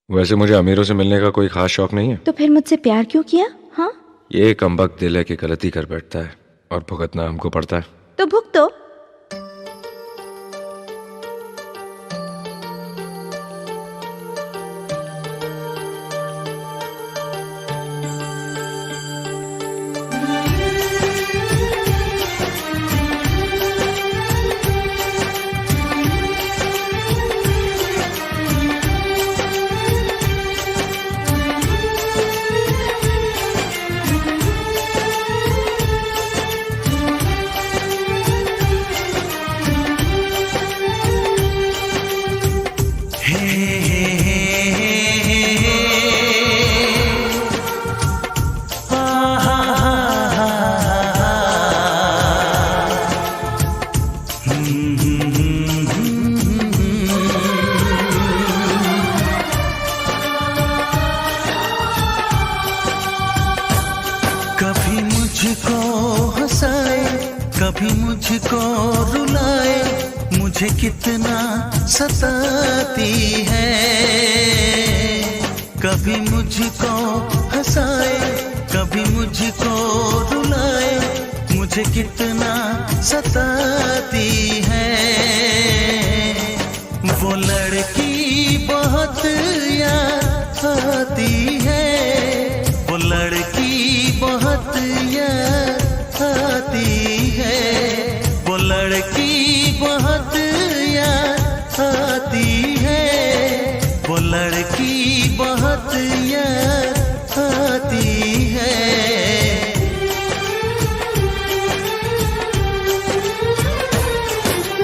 वैसे मुझे अमीरों से मिलने का कोई खास शौक नहीं है। तो फिर मुझसे प्यार क्यों किया? हाँ, ये कमबख्त दिल है कि गलती कर बैठता है और भुगतना हमको पड़ता है। तो भुगतो। कभी मुझको हंसाए, कभी मुझको रुलाए, मुझे कितना सताती है। कभी मुझको हंसाए, कभी मुझको रुलाए, मुझे कितना सताती है। वो लड़की बहुत याद आती है, वो लड़की बहुत याद आती है, वो लड़की बहुत याद आती है, वो लड़की बहुत याद आती है।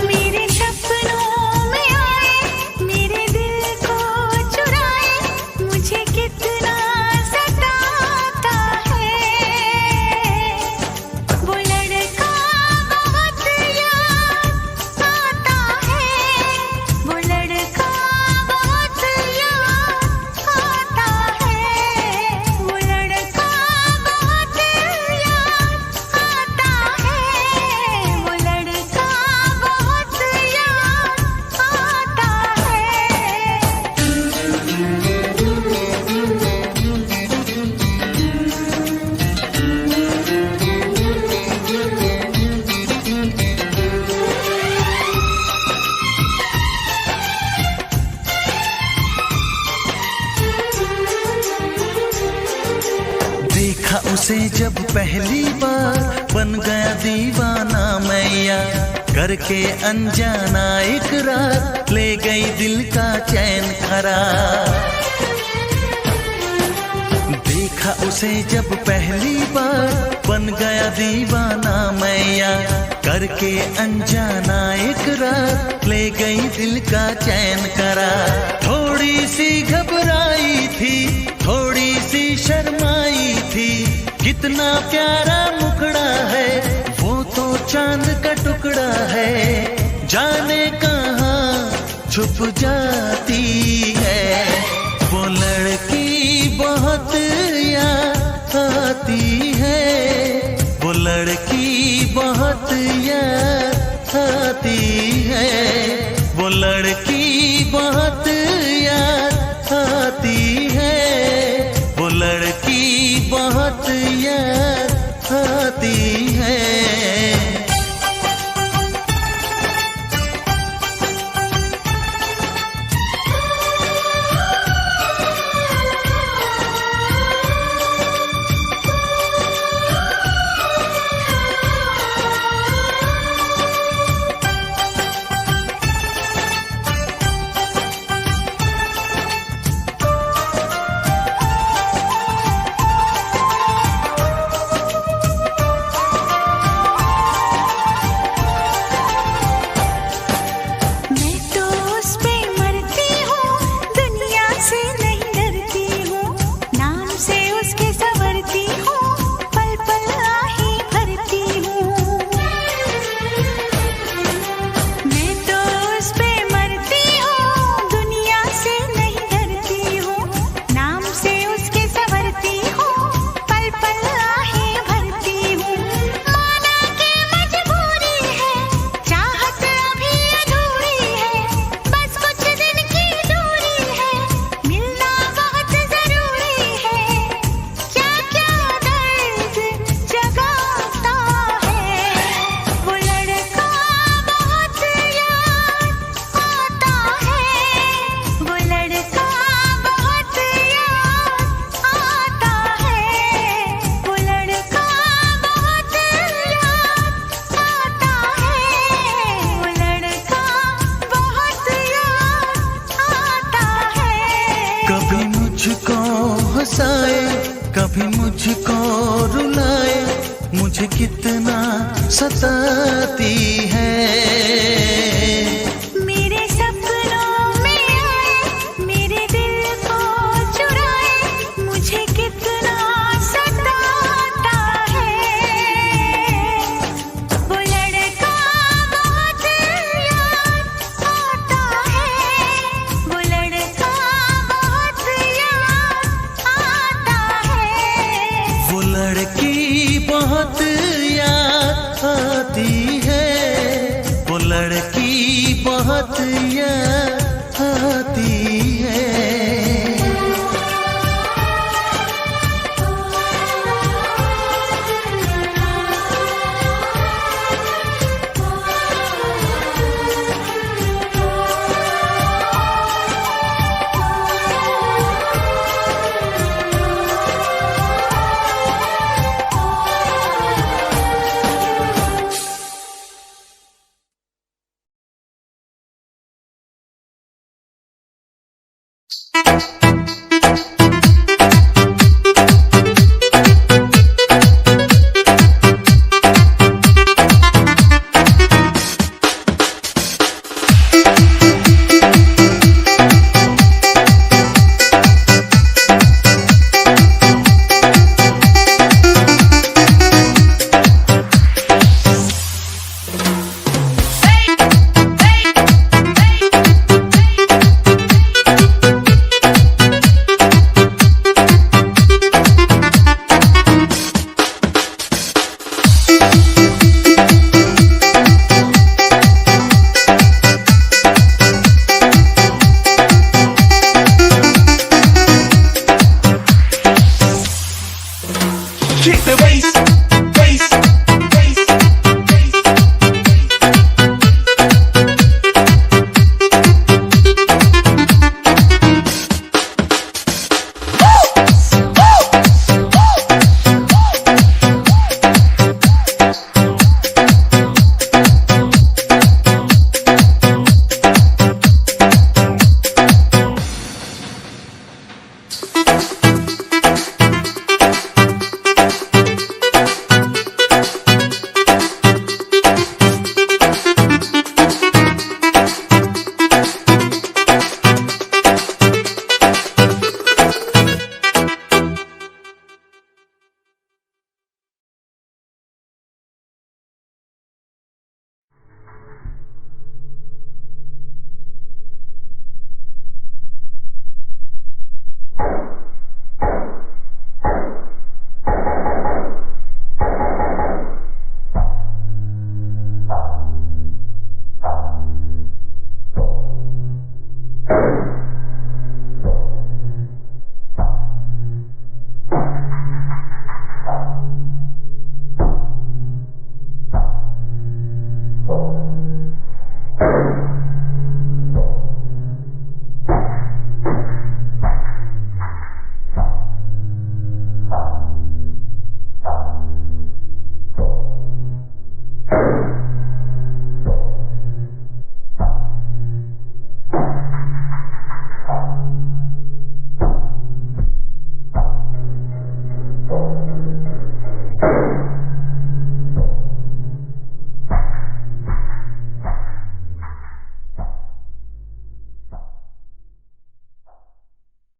मेरे सपनों में आए, मेरे दिल को चुराए, मुझे कितना सताता है। वो लड़का बहुत याद आता है, वो लड़का बहुत याद आता है, वो लड़का बहुत याद आता है, वो लड़का बहुत याद आता देखा उसे जब पहली बार, बन गया दीवाना मैया, करके अनजाना इकरार, ले गई दिल का चैन करार। देखा उसे जब पहली बार, बन गया दीवाना मैया, करके अनजाना इकरार, ले गई दिल का चैन करार। थोड़ी सी घबराई थी, थोड़ी सी शर्माई थी, कितना प्यारा मुखड़ा है, वो तो चांद का टुकड़ा है, जाने कहाँ छुप जाती है। वो लड़की बहुत याद आती है, वो लड़की बहुत याद आती है, वो लड़की बहुत याद आती है, वो लड़की बहुत याद आती है। कभी मुझको रुलाए, मुझे कितना सताती है। मेरे सपनों में आए, मेरे दिल को चुराए, मुझे कितना सताता है। वो लड़का बहुत याद आता है, वो लड़का बहुत याद आता है। वो लड़की बहुत याद आती है, वो लड़की बहुत याद आती